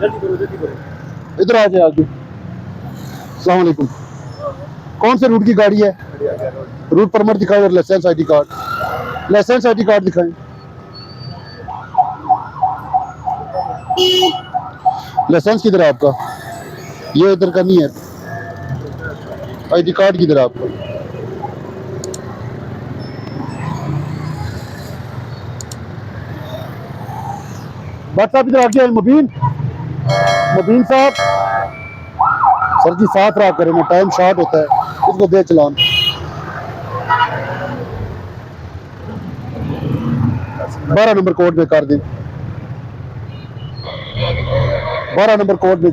इधर आ जाए आगे। अस्सलाम वालेकुम। कौन से रूट की गाड़ी है? रूट परमिट दिखाओ और licence ID card. Licence ID card दिखाएं। लाइसेंस किधर है आपका? ये इधर का नहीं है। ID कार्ड किधर है आपका? बस साहब इधर आगे। मुबीन, मुबीन साहब। सर जी साथ रहा करें ना, टाइम शॉर्ट होता है। इसको दे चलान। 12 नंबर कोड में कर दें। 12 नंबर कोड में